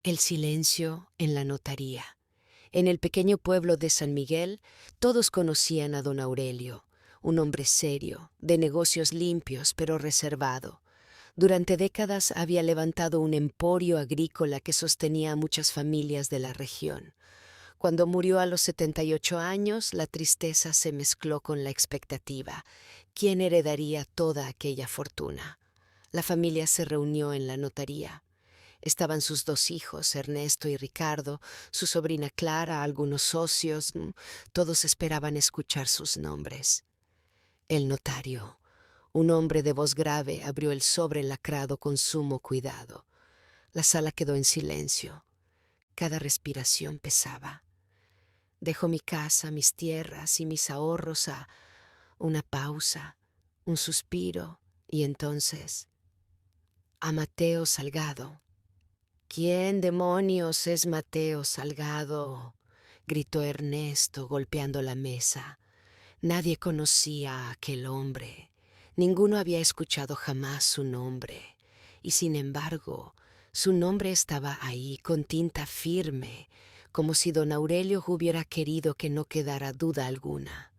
El silencio en la notaría. En el pequeño pueblo de San Miguel, todos conocían a don Aurelio, un hombre serio, de negocios limpios pero reservado. Durante décadas había levantado un emporio agrícola que sostenía a muchas familias de la región. Cuando murió a los 78 años, la tristeza se mezcló con la expectativa. ¿Quién heredaría toda aquella fortuna? La familia se reunió en la notaría. Estaban sus dos hijos, Ernesto y Ricardo, su sobrina Clara, algunos socios. Todos esperaban escuchar sus nombres. El notario, un hombre de voz grave, abrió el sobre lacrado con sumo cuidado. La sala quedó en silencio. Cada respiración pesaba. Dejo mi casa, mis tierras y mis ahorros a una pausa, un suspiro, y entonces a Mateo Salgado. ¿Quién demonios es Mateo Salgado? Gritó Ernesto golpeando la mesa. Nadie conocía a aquel hombre. Ninguno había escuchado jamás su nombre. Y sin embargo, su nombre estaba ahí con tinta firme, como si don Aurelio hubiera querido que no quedara duda alguna.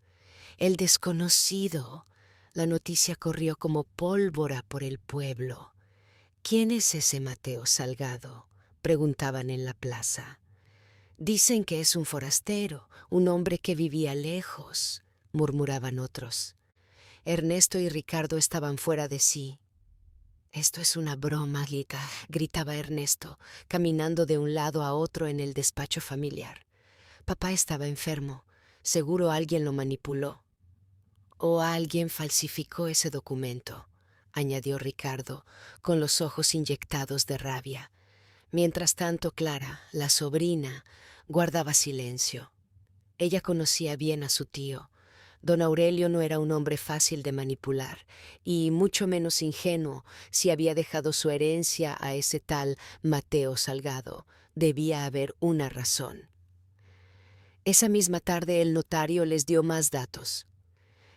El desconocido. La noticia corrió como pólvora por el pueblo. ¿Quién es ese Mateo Salgado?, preguntaban en la plaza. Dicen que es un forastero, un hombre que vivía lejos, murmuraban otros. Ernesto y Ricardo estaban fuera de sí. Esto es una broma, Lita, gritaba Ernesto, caminando de un lado a otro en el despacho familiar. Papá estaba enfermo. Seguro alguien lo manipuló. O alguien falsificó ese documento, añadió Ricardo, con los ojos inyectados de rabia. Mientras tanto, Clara, la sobrina, guardaba silencio. Ella conocía bien a su tío. Don Aurelio no era un hombre fácil de manipular, y mucho menos ingenuo si había dejado su herencia a ese tal Mateo Salgado. Debía haber una razón. Esa misma tarde el notario les dio más datos.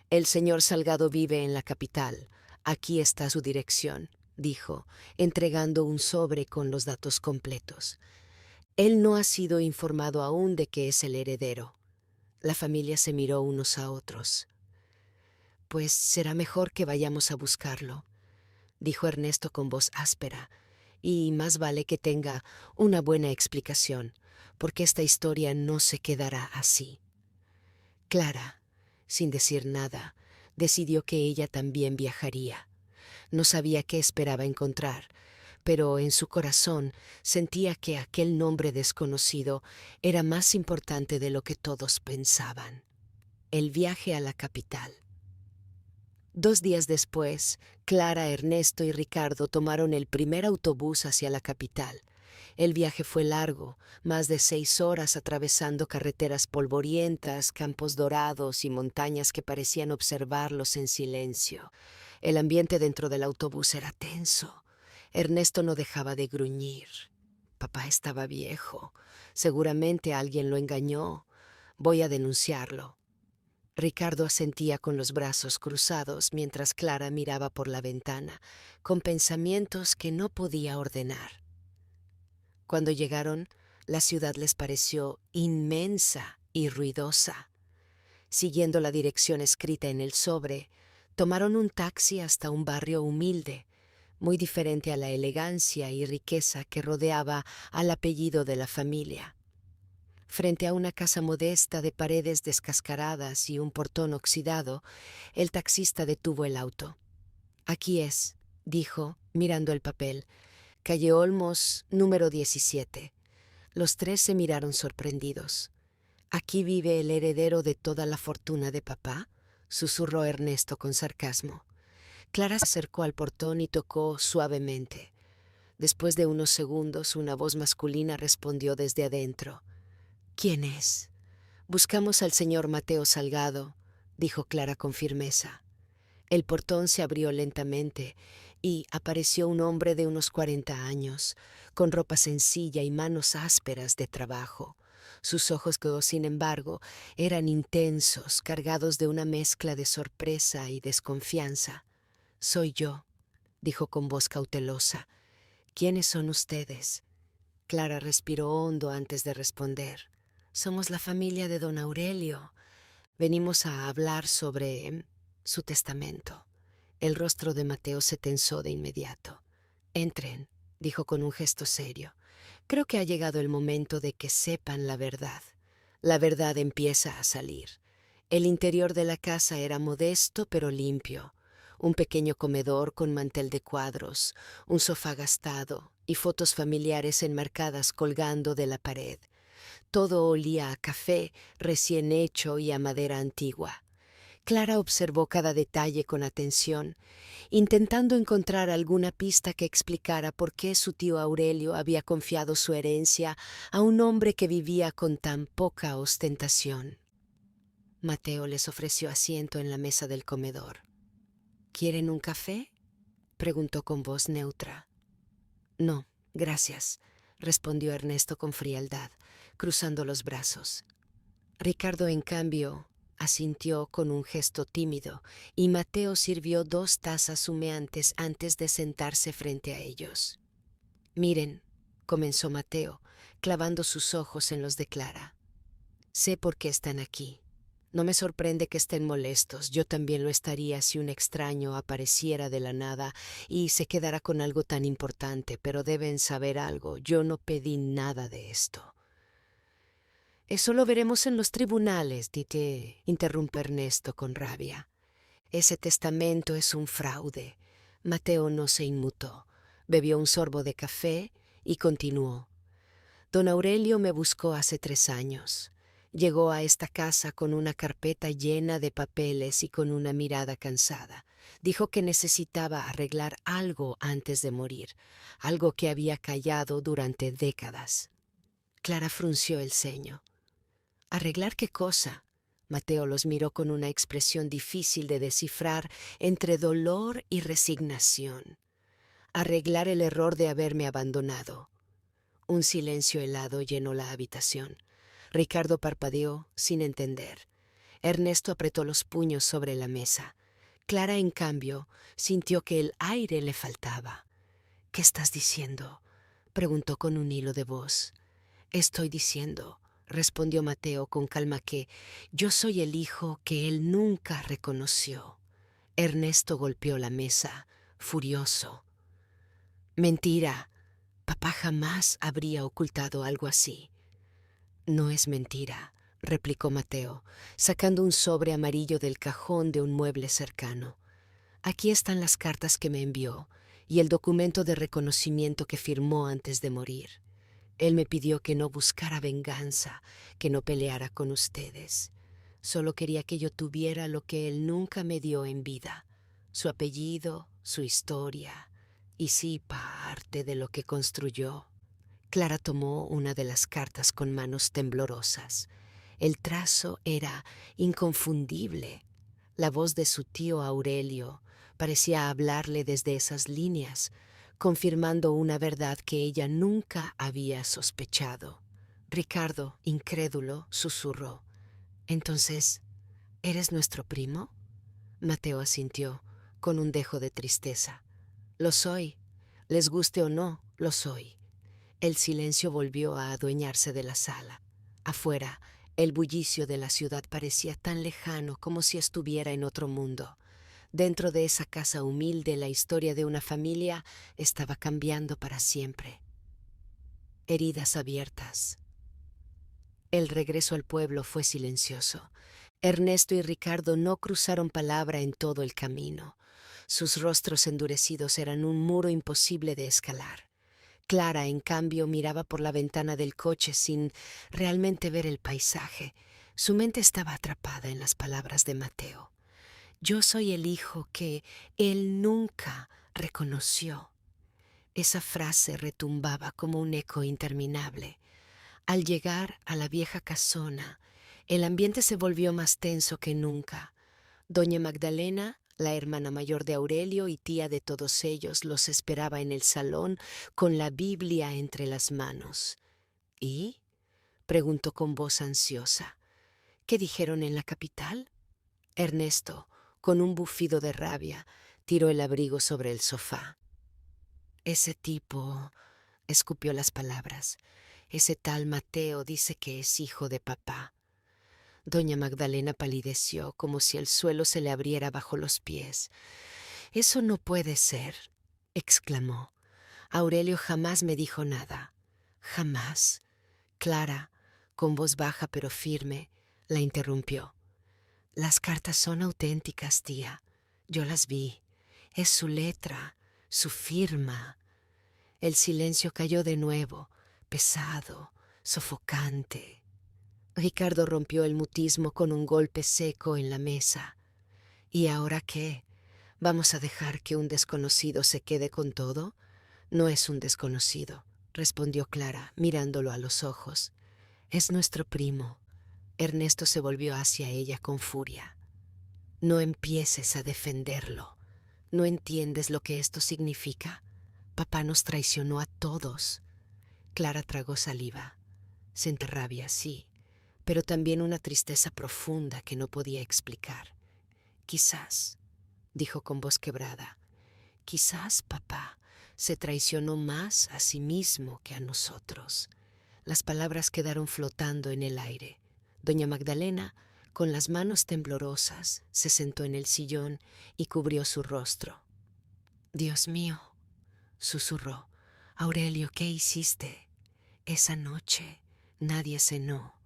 El señor Salgado vive en la capital. Aquí está su dirección, dijo, entregando un sobre con los datos completos. Él no ha sido informado aún de que es el heredero. La familia se miró unos a otros. Pues será mejor que vayamos a buscarlo, dijo Ernesto con voz áspera, y más vale que tenga una buena explicación, porque esta historia no se quedará así. Clara, sin decir nada, decidió que ella también viajaría. No sabía qué esperaba encontrar, pero en su corazón sentía que aquel nombre desconocido era más importante de lo que todos pensaban. El viaje a la capital. 2 días después, Clara, Ernesto y Ricardo tomaron el primer autobús hacia la capital. El viaje fue largo, más de 6 horas atravesando carreteras polvorientas, campos dorados y montañas que parecían observarlos en silencio. El ambiente dentro del autobús era tenso. Ernesto no dejaba de gruñir. Papá estaba viejo. Seguramente alguien lo engañó. Voy a denunciarlo. Ricardo asentía con los brazos cruzados mientras Clara miraba por la ventana, con pensamientos que no podía ordenar. Cuando llegaron, la ciudad les pareció inmensa y ruidosa. Siguiendo la dirección escrita en el sobre, tomaron un taxi hasta un barrio humilde, muy diferente a la elegancia y riqueza que rodeaba al apellido de la familia. Frente a una casa modesta de paredes descascaradas y un portón oxidado, el taxista detuvo el auto. «Aquí es», dijo, mirando el papel, «Calle Olmos, número 17». Los tres se miraron sorprendidos. «¿Aquí vive el heredero de toda la fortuna de papá?», susurró Ernesto con sarcasmo. Clara se acercó al portón y tocó suavemente. Después de unos segundos, una voz masculina respondió desde adentro. «¿Quién es?» «Buscamos al señor Mateo Salgado», dijo Clara con firmeza. El portón se abrió lentamente y apareció un hombre de unos 40 años, con ropa sencilla y manos ásperas de trabajo. Sus ojos, que, sin embargo, eran intensos, cargados de una mezcla de sorpresa y desconfianza. «Soy yo», dijo con voz cautelosa. «¿Quiénes son ustedes?» Clara respiró hondo antes de responder. Somos la familia de don Aurelio. Venimos a hablar sobre su testamento. El rostro de Mateo se tensó de inmediato. Entren, dijo con un gesto serio. Creo que ha llegado el momento de que sepan la verdad. La verdad empieza a salir. El interior de la casa era modesto pero limpio. Un pequeño comedor con mantel de cuadros, un sofá gastado y fotos familiares enmarcadas colgando de la pared. Todo olía a café recién hecho y a madera antigua. Clara observó cada detalle con atención, intentando encontrar alguna pista que explicara por qué su tío Aurelio había confiado su herencia a un hombre que vivía con tan poca ostentación. Mateo les ofreció asiento en la mesa del comedor. ¿Quieren un café?, preguntó con voz neutra. No, gracias, respondió Ernesto con frialdad, cruzando los brazos. Ricardo, en cambio, asintió con un gesto tímido, y Mateo sirvió 2 tazas humeantes antes de sentarse frente a ellos. Miren, comenzó Mateo, clavando sus ojos en los de Clara. Sé por qué están aquí. No me sorprende que estén molestos. Yo también lo estaría si un extraño apareciera de la nada y se quedara con algo tan importante, pero deben saber algo. Yo no pedí nada de esto. Eso lo veremos en los tribunales, interrumpe Ernesto con rabia. Ese testamento es un fraude. Mateo no se inmutó. Bebió un sorbo de café y continuó. Don Aurelio me buscó hace 3 años. Llegó a esta casa con una carpeta llena de papeles y con una mirada cansada. Dijo que necesitaba arreglar algo antes de morir, algo que había callado durante décadas. Clara frunció el ceño. ¿Arreglar qué cosa? Mateo los miró con una expresión difícil de descifrar entre dolor y resignación. Arreglar el error de haberme abandonado. Un silencio helado llenó la habitación. Ricardo parpadeó sin entender. Ernesto apretó los puños sobre la mesa. Clara, en cambio, sintió que el aire le faltaba. ¿Qué estás diciendo?, preguntó con un hilo de voz. Estoy diciendo, respondió Mateo con calma, que yo soy el hijo que él nunca reconoció. Ernesto golpeó la mesa, furioso. Mentira. Papá jamás habría ocultado algo así. No es mentira, replicó Mateo, sacando un sobre amarillo del cajón de un mueble cercano. Aquí están las cartas que me envió y el documento de reconocimiento que firmó antes de morir. Él me pidió que no buscara venganza, que no peleara con ustedes. Solo quería que yo tuviera lo que él nunca me dio en vida, su apellido, su historia, y sí, parte de lo que construyó. Clara tomó una de las cartas con manos temblorosas. El trazo era inconfundible. La voz de su tío Aurelio parecía hablarle desde esas líneas, confirmando una verdad que ella nunca había sospechado. Ricardo, incrédulo, susurró. «¿Entonces, eres nuestro primo?» Mateo asintió, con un dejo de tristeza. «Lo soy. Les guste o no, lo soy». El silencio volvió a adueñarse de la sala. Afuera, el bullicio de la ciudad parecía tan lejano como si estuviera en otro mundo. Dentro de esa casa humilde, la historia de una familia estaba cambiando para siempre. Heridas abiertas. El regreso al pueblo fue silencioso. Ernesto y Ricardo no cruzaron palabra en todo el camino. Sus rostros endurecidos eran un muro imposible de escalar. Clara, en cambio, miraba por la ventana del coche sin realmente ver el paisaje. Su mente estaba atrapada en las palabras de Mateo. Yo soy el hijo que él nunca reconoció. Esa frase retumbaba como un eco interminable. Al llegar a la vieja casona, el ambiente se volvió más tenso que nunca. Doña Magdalena, la hermana mayor de Aurelio y tía de todos ellos, los esperaba en el salón con la Biblia entre las manos. ¿Y?, preguntó con voz ansiosa. ¿Qué dijeron en la capital? Ernesto, con un bufido de rabia, tiró el abrigo sobre el sofá. Ese tipo escupió las palabras. Ese tal Mateo dice que es hijo de papá. Doña Magdalena palideció como si el suelo se le abriera bajo los pies. Eso no puede ser, exclamó. Aurelio jamás me dijo nada. Jamás. Clara, con voz baja pero firme, la interrumpió. Las cartas son auténticas, tía. Yo las vi. Es su letra, su firma. El silencio cayó de nuevo, pesado, sofocante. Ricardo rompió el mutismo con un golpe seco en la mesa. ¿Y ahora qué? ¿Vamos a dejar que un desconocido se quede con todo? No es un desconocido, respondió Clara, mirándolo a los ojos. Es nuestro primo. Ernesto se volvió hacia ella con furia. No empieces a defenderlo. ¿No entiendes lo que esto significa? Papá nos traicionó a todos. Clara tragó saliva. Sentía rabia, sí, pero también una tristeza profunda que no podía explicar. Quizás, dijo con voz quebrada, quizás papá se traicionó más a sí mismo que a nosotros. Las palabras quedaron flotando en el aire. Doña Magdalena, con las manos temblorosas, se sentó en el sillón y cubrió su rostro. Dios mío, susurró. Aurelio, ¿qué hiciste? Esa noche nadie cenó.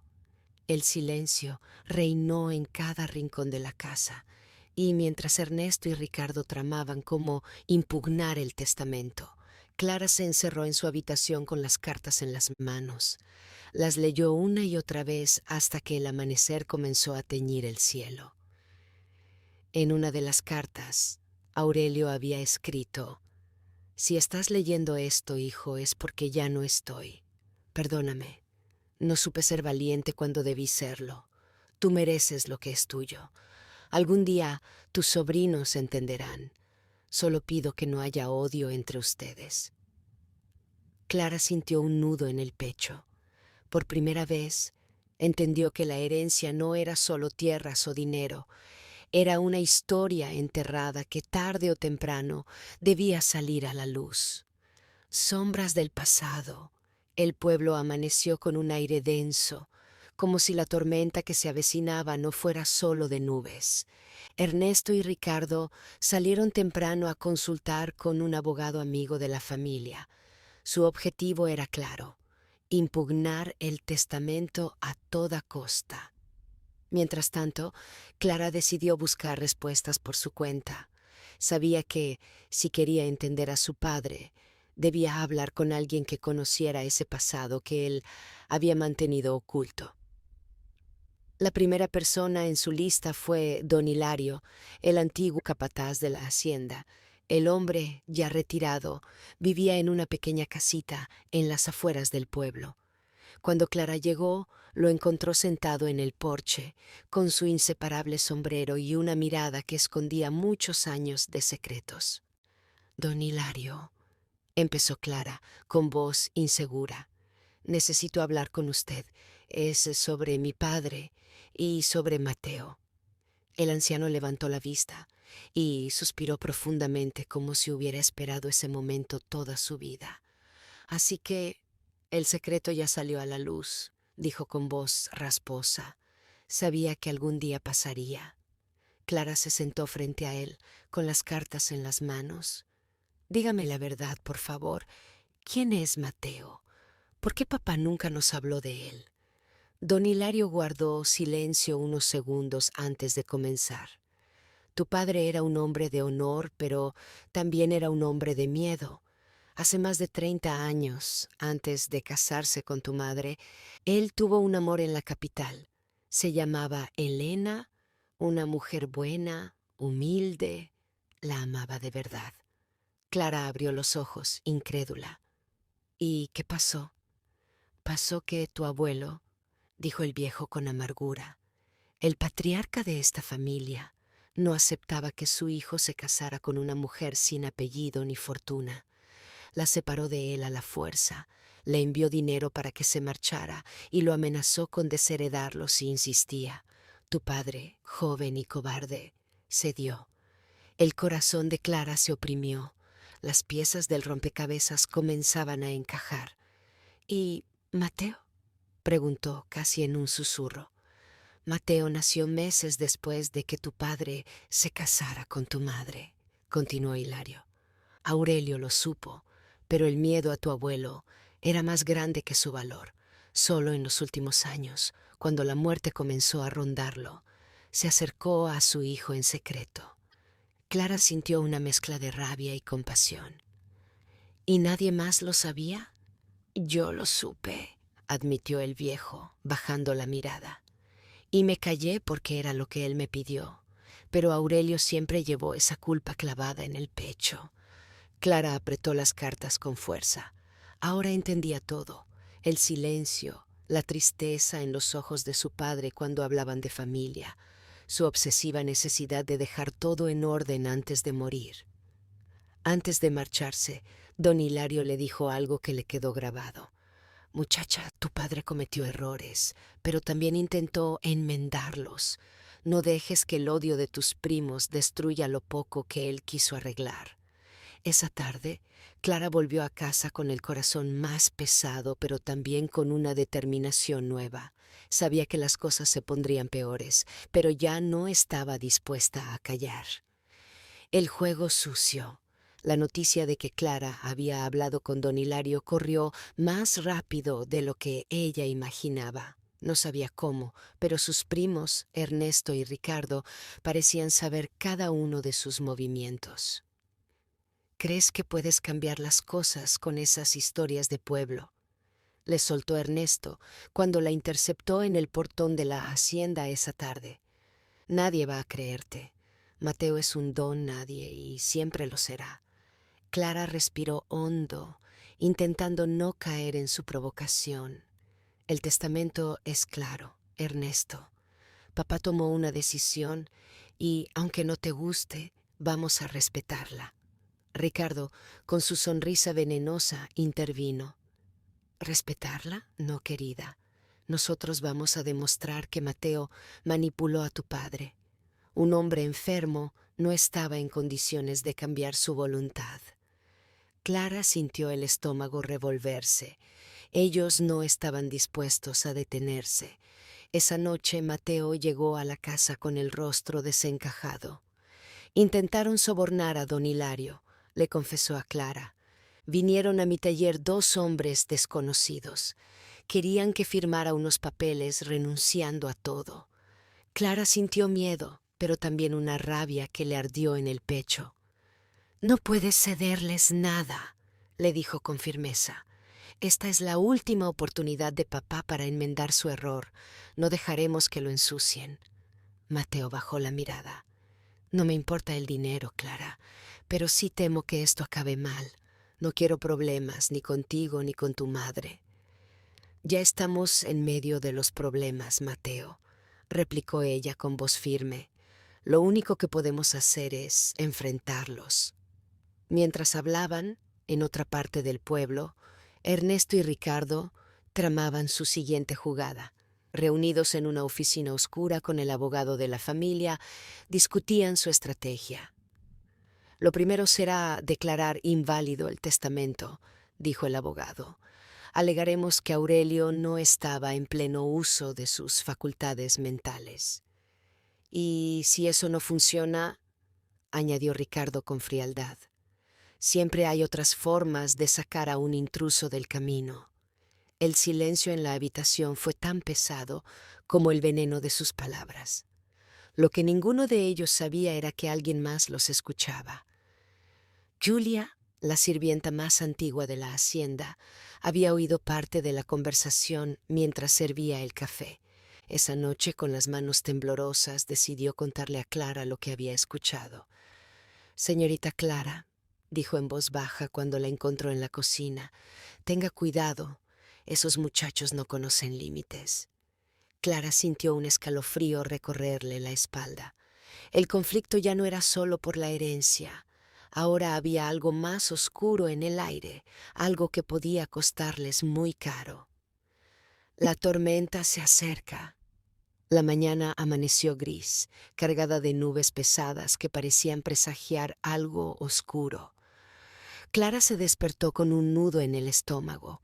El silencio reinó en cada rincón de la casa, y mientras Ernesto y Ricardo tramaban cómo impugnar el testamento, Clara se encerró en su habitación con las cartas en las manos. Las leyó una y otra vez hasta que el amanecer comenzó a teñir el cielo. En una de las cartas, Aurelio había escrito: Si estás leyendo esto, hijo, es porque ya no estoy. Perdóname. No supe ser valiente cuando debí serlo. Tú mereces lo que es tuyo. Algún día tus sobrinos entenderán. Solo pido que no haya odio entre ustedes. Clara sintió un nudo en el pecho. Por primera vez, entendió que la herencia no era solo tierras o dinero. Era una historia enterrada que tarde o temprano debía salir a la luz. Sombras del pasado. El pueblo amaneció con un aire denso, como si la tormenta que se avecinaba no fuera solo de nubes. Ernesto y Ricardo salieron temprano a consultar con un abogado amigo de la familia. Su objetivo era claro: impugnar el testamento a toda costa. Mientras tanto, Clara decidió buscar respuestas por su cuenta. Sabía que, si quería entender a su padre, debía hablar con alguien que conociera ese pasado que él había mantenido oculto. La primera persona en su lista fue don Hilario, el antiguo capataz de la hacienda. El hombre, ya retirado, vivía en una pequeña casita en las afueras del pueblo. Cuando Clara llegó, lo encontró sentado en el porche, con su inseparable sombrero y una mirada que escondía muchos años de secretos. Don Hilario, empezó Clara, con voz insegura. Necesito hablar con usted. Es sobre mi padre y sobre Mateo. El anciano levantó la vista y suspiró profundamente como si hubiera esperado ese momento toda su vida. Así que el secreto ya salió a la luz, dijo con voz rasposa. Sabía que algún día pasaría. Clara se sentó frente a él, con las cartas en las manos. Dígame la verdad, por favor. ¿Quién es Mateo? ¿Por qué papá nunca nos habló de él? Don Hilario guardó silencio unos segundos antes de comenzar. Tu padre era un hombre de honor, pero también era un hombre de miedo. Hace más de 30 años, antes de casarse con tu madre, él tuvo un amor en la capital. Se llamaba Elena, una mujer buena, humilde. La amaba de verdad. Clara abrió los ojos, incrédula. ¿Y qué pasó? Pasó que tu abuelo, dijo el viejo con amargura, el patriarca de esta familia, no aceptaba que su hijo se casara con una mujer sin apellido ni fortuna. La separó de él a la fuerza, le envió dinero para que se marchara y lo amenazó con desheredarlo si insistía. Tu padre, joven y cobarde, cedió. El corazón de Clara se oprimió. Las piezas del rompecabezas comenzaban a encajar. ¿Y Mateo? Preguntó casi en un susurro. Mateo nació meses después de que tu padre se casara con tu madre, continuó Hilario. Aurelio lo supo, pero el miedo a tu abuelo era más grande que su valor. Solo en los últimos años, cuando la muerte comenzó a rondarlo, se acercó a su hijo en secreto. Clara sintió una mezcla de rabia y compasión. ¿Y nadie más lo sabía? Yo lo supe, admitió el viejo, bajando la mirada. Y me callé porque era lo que él me pidió. Pero Aurelio siempre llevó esa culpa clavada en el pecho. Clara apretó las cartas con fuerza. Ahora entendía todo: el silencio, la tristeza en los ojos de su padre cuando hablaban de familia, su obsesiva necesidad de dejar todo en orden antes de morir. Antes de marcharse, don Hilario le dijo algo que le quedó grabado. Muchacha, tu padre cometió errores, pero también intentó enmendarlos. No dejes que el odio de tus primos destruya lo poco que él quiso arreglar. Esa tarde, Clara volvió a casa con el corazón más pesado, pero también con una determinación nueva. Sabía que las cosas se pondrían peores, pero ya no estaba dispuesta a callar. El juego sucio. La noticia de que Clara había hablado con don Hilario corrió más rápido de lo que ella imaginaba. No sabía cómo, pero sus primos, Ernesto y Ricardo, parecían saber cada uno de sus movimientos. ¿Crees que puedes cambiar las cosas con esas historias de pueblo?, le soltó Ernesto cuando la interceptó en el portón de la hacienda esa tarde. Nadie va a creerte. Mateo es un don nadie y siempre lo será. Clara respiró hondo, intentando no caer en su provocación. El testamento es claro, Ernesto. Papá tomó una decisión y, aunque no te guste, vamos a respetarla. Ricardo, con su sonrisa venenosa, intervino. ¿Respetarla? No, querida. Nosotros vamos a demostrar que Mateo manipuló a tu padre. Un hombre enfermo no estaba en condiciones de cambiar su voluntad. Clara sintió el estómago revolverse. Ellos no estaban dispuestos a detenerse. Esa noche Mateo llegó a la casa con el rostro desencajado. Intentaron sobornar a don Hilario, le confesó a Clara. Vinieron a mi taller 2 hombres desconocidos. Querían que firmara unos papeles renunciando a todo. Clara sintió miedo, pero también una rabia que le ardió en el pecho. No puedes cederles nada, le dijo con firmeza. Esta es la última oportunidad de papá para enmendar su error. No dejaremos que lo ensucien. Mateo bajó la mirada. No me importa el dinero, Clara, pero sí temo que esto acabe mal. No quiero problemas ni contigo ni con tu madre. Ya estamos en medio de los problemas, Mateo, replicó ella con voz firme. Lo único que podemos hacer es enfrentarlos. Mientras hablaban, en otra parte del pueblo, Ernesto y Ricardo tramaban su siguiente jugada. Reunidos en una oficina oscura con el abogado de la familia, discutían su estrategia. Lo primero será declarar inválido el testamento, dijo el abogado. Alegaremos que Aurelio no estaba en pleno uso de sus facultades mentales. Y si eso no funciona, añadió Ricardo con frialdad, siempre hay otras formas de sacar a un intruso del camino. El silencio en la habitación fue tan pesado como el veneno de sus palabras. Lo que ninguno de ellos sabía era que alguien más los escuchaba. Julia, la sirvienta más antigua de la hacienda, había oído parte de la conversación mientras servía el café. Esa noche, con las manos temblorosas, decidió contarle a Clara lo que había escuchado. «Señorita Clara», dijo en voz baja cuando la encontró en la cocina, «tenga cuidado. Esos muchachos no conocen límites». Clara sintió un escalofrío recorrerle la espalda. El conflicto ya no era solo por la herencia. Ahora había algo más oscuro en el aire, algo que podía costarles muy caro. La tormenta se acerca. La mañana amaneció gris, cargada de nubes pesadas que parecían presagiar algo oscuro. Clara se despertó con un nudo en el estómago.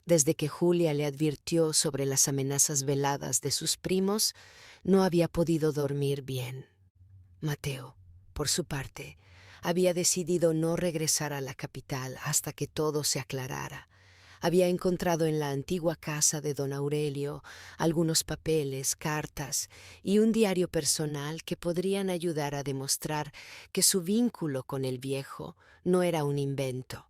Desde que Julia le advirtió sobre las amenazas veladas de sus primos, no había podido dormir bien. Mateo, por su parte, había decidido no regresar a la capital hasta que todo se aclarara. Había encontrado en la antigua casa de don Aurelio algunos papeles, cartas y un diario personal que podrían ayudar a demostrar que su vínculo con el viejo no era un invento.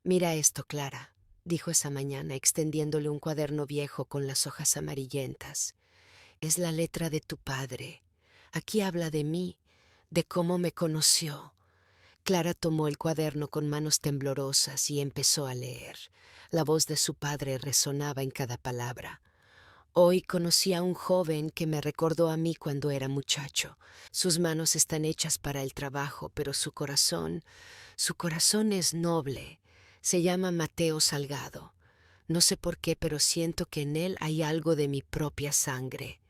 «Mira esto, Clara», dijo esa mañana, extendiéndole un cuaderno viejo con las hojas amarillentas. «Es la letra de tu padre. Aquí habla de mí, de cómo me conoció». Clara tomó el cuaderno con manos temblorosas y empezó a leer. La voz de su padre resonaba en cada palabra. «Hoy conocí a un joven que me recordó a mí cuando era muchacho. Sus manos están hechas para el trabajo, pero su corazón es noble. Se llama Mateo Salgado. No sé por qué, pero siento que en él hay algo de mi propia sangre».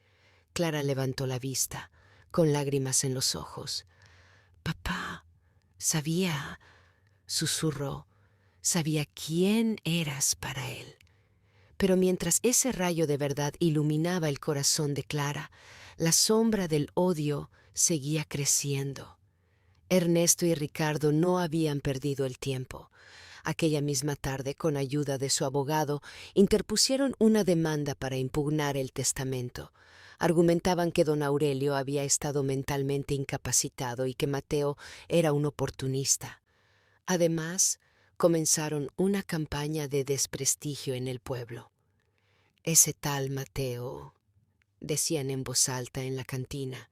Clara levantó la vista, con lágrimas en los ojos. «Papá, sabía», susurró, «sabía quién eras para él». Pero mientras ese rayo de verdad iluminaba el corazón de Clara, la sombra del odio seguía creciendo. Ernesto y Ricardo no habían perdido el tiempo. Aquella misma tarde, con ayuda de su abogado, interpusieron una demanda para impugnar el testamento. Argumentaban que don Aurelio había estado mentalmente incapacitado y que Mateo era un oportunista. Además, comenzaron una campaña de desprestigio en el pueblo. «Ese tal Mateo», decían en voz alta en la cantina,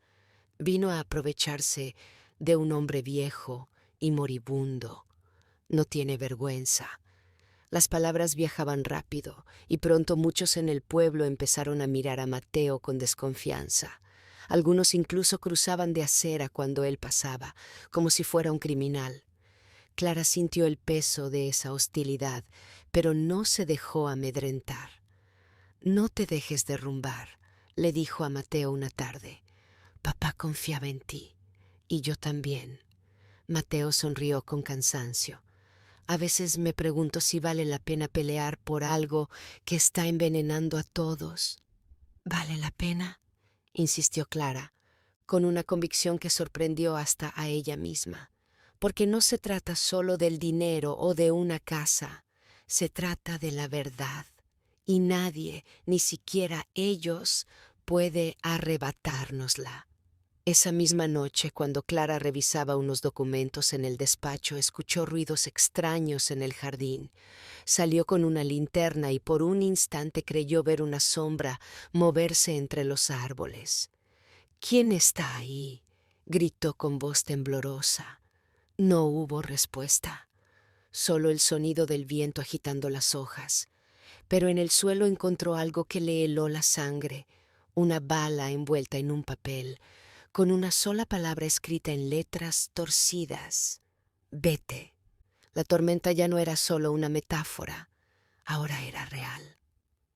«vino a aprovecharse de un hombre viejo y moribundo. No tiene vergüenza». Las palabras viajaban rápido y pronto muchos en el pueblo empezaron a mirar a Mateo con desconfianza. Algunos incluso cruzaban de acera cuando él pasaba, como si fuera un criminal. Clara sintió el peso de esa hostilidad, pero no se dejó amedrentar. «No te dejes derrumbar», le dijo a Mateo una tarde. «Papá confiaba en ti, y yo también». Mateo sonrió con cansancio. «A veces me pregunto si vale la pena pelear por algo que está envenenando a todos». «¿Vale la pena?», insistió Clara, con una convicción que sorprendió hasta a ella misma. «Porque no se trata solo del dinero o de una casa, se trata de la verdad. Y nadie, ni siquiera ellos, puede arrebatárnosla». Esa misma noche, cuando Clara revisaba unos documentos en el despacho, escuchó ruidos extraños en el jardín. Salió con una linterna y por un instante creyó ver una sombra moverse entre los árboles. «¿Quién está ahí?», gritó con voz temblorosa. No hubo respuesta, solo el sonido del viento agitando las hojas. Pero en el suelo encontró algo que le heló la sangre, una bala envuelta en un papel, con una sola palabra escrita en letras torcidas: «Vete». La tormenta ya no era solo una metáfora, ahora era real.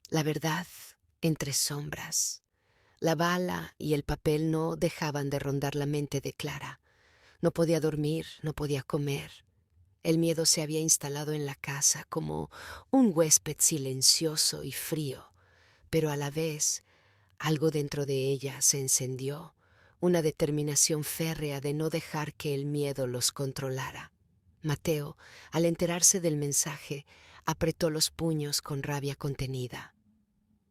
La verdad entre sombras. La bala y el papel no dejaban de rondar la mente de Clara. No podía dormir, no podía comer. El miedo se había instalado en la casa como un huésped silencioso y frío, pero a la vez algo dentro de ella se encendió, una determinación férrea de no dejar que el miedo los controlara. Mateo, al enterarse del mensaje, apretó los puños con rabia contenida.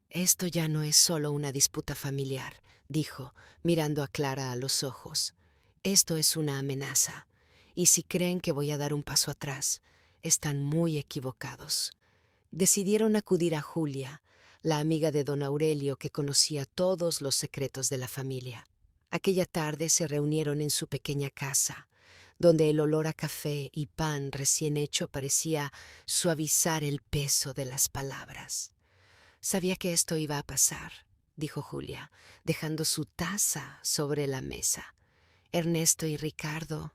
«Esto ya no es solo una disputa familiar», dijo, mirando a Clara a los ojos. «Esto es una amenaza, y si creen que voy a dar un paso atrás, están muy equivocados». Decidieron acudir a Julia, la amiga de don Aurelio que conocía todos los secretos de la familia. Aquella tarde se reunieron en su pequeña casa, donde el olor a café y pan recién hecho parecía suavizar el peso de las palabras. «Sabía que esto iba a pasar», dijo Julia, dejando su taza sobre la mesa. «Ernesto y Ricardo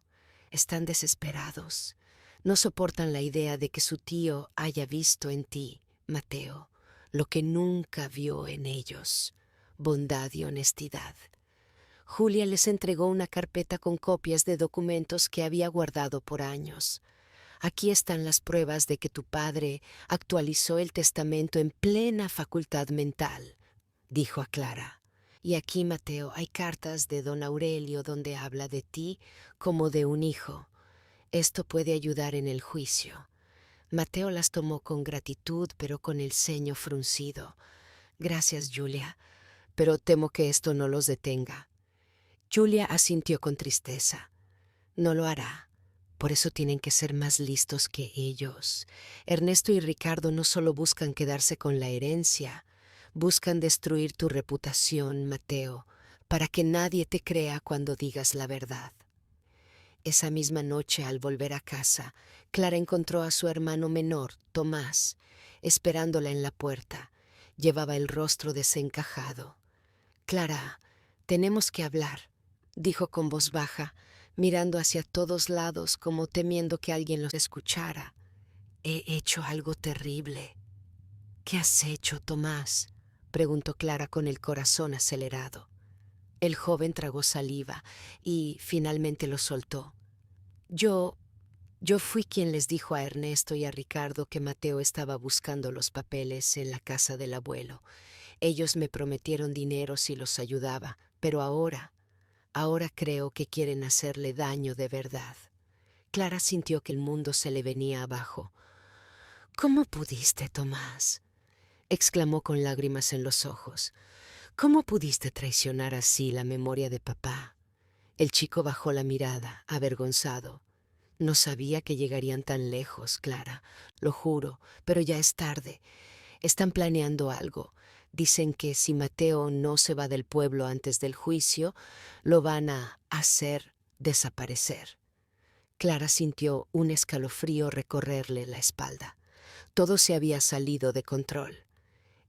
están desesperados. No soportan la idea de que su tío haya visto en ti, Mateo, lo que nunca vio en ellos: bondad y honestidad». Julia les entregó una carpeta con copias de documentos que había guardado por años. Aquí están las pruebas de que tu padre actualizó el testamento en plena facultad mental, dijo a Clara. Y aquí, Mateo, hay cartas de don Aurelio donde habla de ti como de un hijo. Esto puede ayudar en el juicio. Mateo las tomó con gratitud, pero con el ceño fruncido. Gracias, Julia, pero temo que esto no los detenga. Julia asintió con tristeza. No lo hará. Por eso tienen que ser más listos que ellos. Ernesto y Ricardo no solo buscan quedarse con la herencia, buscan destruir tu reputación, Mateo, para que nadie te crea cuando digas la verdad. Esa misma noche, al volver a casa, Clara encontró a su hermano menor, Tomás, esperándola en la puerta. Llevaba el rostro desencajado. Clara, tenemos que hablar, dijo con voz baja, mirando hacia todos lados como temiendo que alguien los escuchara. He hecho algo terrible. ¿Qué has hecho, Tomás?, preguntó Clara con el corazón acelerado. El joven tragó saliva y finalmente lo soltó. Yo fui quien les dijo a Ernesto y a Ricardo que Mateo estaba buscando los papeles en la casa del abuelo. Ellos me prometieron dinero si los ayudaba, pero ahora creo que quieren hacerle daño de verdad. Clara sintió que el mundo se le venía abajo. ¿Cómo pudiste, Tomás?, exclamó con lágrimas en los ojos. ¿Cómo pudiste traicionar así la memoria de papá? El chico bajó la mirada, avergonzado. No sabía que llegarían tan lejos, Clara, lo juro, pero ya es tarde. Están planeando algo. Dicen que si Mateo no se va del pueblo antes del juicio, lo van a hacer desaparecer. Clara sintió un escalofrío recorrerle la espalda. Todo se había salido de control.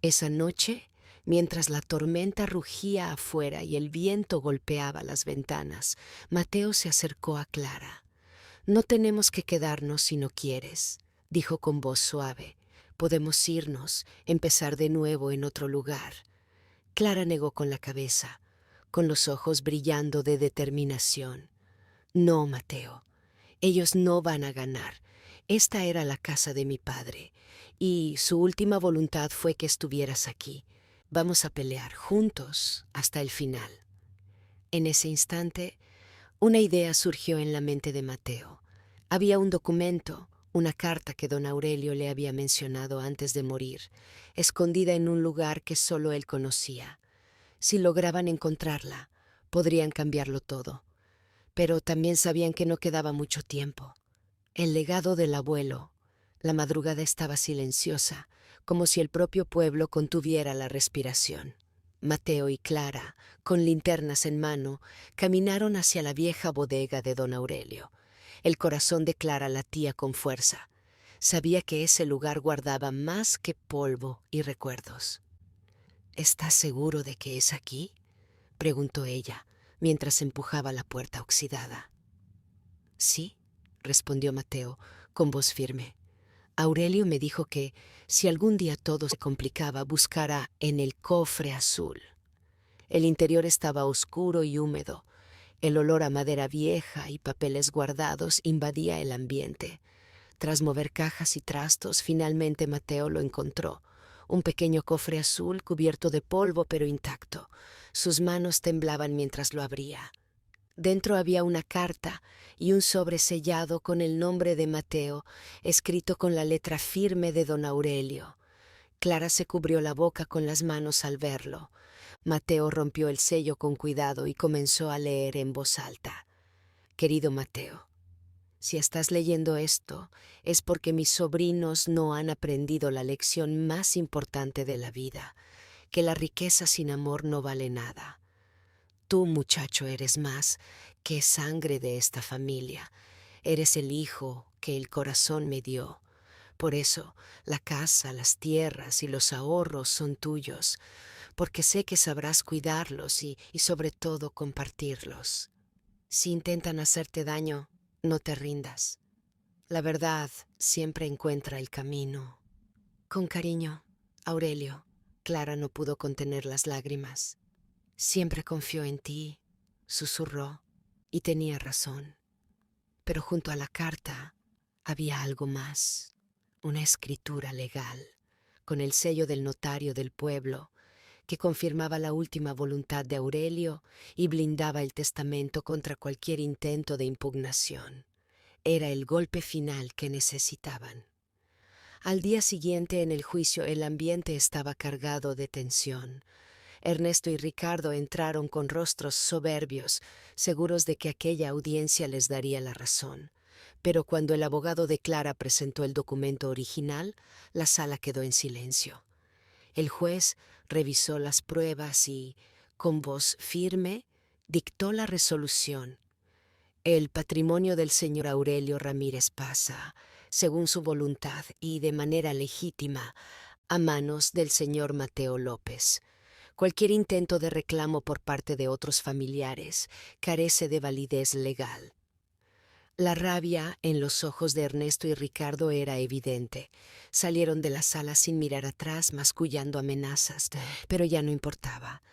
Esa noche, mientras la tormenta rugía afuera y el viento golpeaba las ventanas, Mateo se acercó a Clara. «No tenemos que quedarnos si no quieres», dijo con voz suave. «Podemos irnos, empezar de nuevo en otro lugar». Clara negó con la cabeza, con los ojos brillando de determinación. «No, Mateo, ellos no van a ganar. Esta era la casa de mi padre, y su última voluntad fue que estuvieras aquí. Vamos a pelear juntos hasta el final». En ese instante, una idea surgió en la mente de Mateo. Había un documento, una carta que don Aurelio le había mencionado antes de morir, escondida en un lugar que solo él conocía. Si lograban encontrarla, podrían cambiarlo todo. Pero también sabían que no quedaba mucho tiempo. El legado del abuelo. La madrugada estaba silenciosa, como si el propio pueblo contuviera la respiración. Mateo y Clara, con linternas en mano, caminaron hacia la vieja bodega de don Aurelio. El corazón de Clara latía con fuerza. Sabía que ese lugar guardaba más que polvo y recuerdos. «¿Estás seguro de que es aquí?», preguntó ella, mientras empujaba la puerta oxidada. «Sí», respondió Mateo, con voz firme. «Aurelio me dijo que, si algún día todo se complicaba, buscara en el cofre azul». El interior estaba oscuro y húmedo. El olor a madera vieja y papeles guardados invadía el ambiente. Tras mover cajas y trastos, finalmente Mateo lo encontró. Un pequeño cofre azul cubierto de polvo pero intacto. Sus manos temblaban mientras lo abría. Dentro había una carta y un sobre sellado con el nombre de Mateo, escrito con la letra firme de don Aurelio. Clara se cubrió la boca con las manos al verlo. Mateo rompió el sello con cuidado y comenzó a leer en voz alta. «Querido Mateo, si estás leyendo esto es porque mis sobrinos no han aprendido la lección más importante de la vida, que la riqueza sin amor no vale nada. Tú, muchacho, eres más que sangre de esta familia. Eres el hijo que el corazón me dio. Por eso, la casa, las tierras y los ahorros son tuyos, porque sé que sabrás cuidarlos y sobre todo compartirlos. Si intentan hacerte daño, no te rindas. La verdad siempre encuentra el camino. Con cariño, Aurelio». Clara no pudo contener las lágrimas. «Siempre confió en ti», susurró, y tenía razón. Pero junto a la carta Había algo más, una escritura legal, con el sello del notario del pueblo, que confirmaba la última voluntad de Aurelio y blindaba el testamento contra cualquier intento de impugnación. Era el golpe final que necesitaban. Al día siguiente en el juicio el ambiente estaba cargado de tensión. Ernesto y Ricardo entraron con rostros soberbios, seguros de que aquella audiencia les daría la razón. Pero cuando el abogado de Clara presentó el documento original, la sala quedó en silencio. El juez revisó las pruebas y, con voz firme, dictó la resolución. El patrimonio del señor Aurelio Ramírez pasa, según su voluntad y de manera legítima, a manos del señor Mateo López. Cualquier intento de reclamo por parte de otros familiares carece de validez legal. La rabia en los ojos de Ernesto y Ricardo era evidente. Salieron de la sala sin mirar atrás, mascullando amenazas, pero ya no importaba.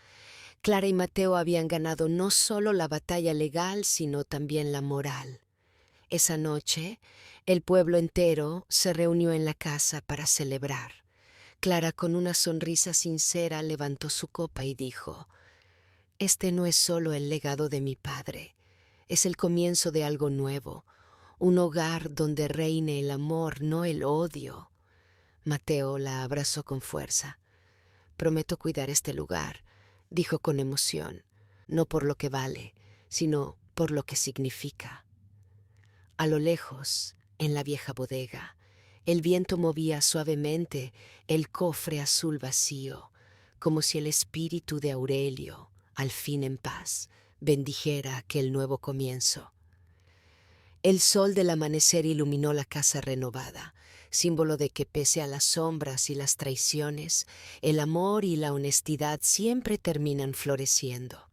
Clara y Mateo habían ganado no solo la batalla legal, sino también la moral. Esa noche, el pueblo entero se reunió en la casa para celebrar. Clara, con una sonrisa sincera, levantó su copa y dijo: «Este no es solo el legado de mi padre, es el comienzo de algo nuevo, un hogar donde reine el amor, no el odio». Mateo la abrazó con fuerza. «Prometo cuidar este lugar», dijo con emoción, «no por lo que vale, sino por lo que significa». A lo lejos, en la vieja bodega, el viento movía suavemente el cofre azul vacío, como si el espíritu de Aurelio, al fin en paz, bendijera aquel nuevo comienzo. El sol del amanecer iluminó la casa renovada, símbolo de que pese a las sombras y las traiciones, el amor y la honestidad siempre terminan floreciendo.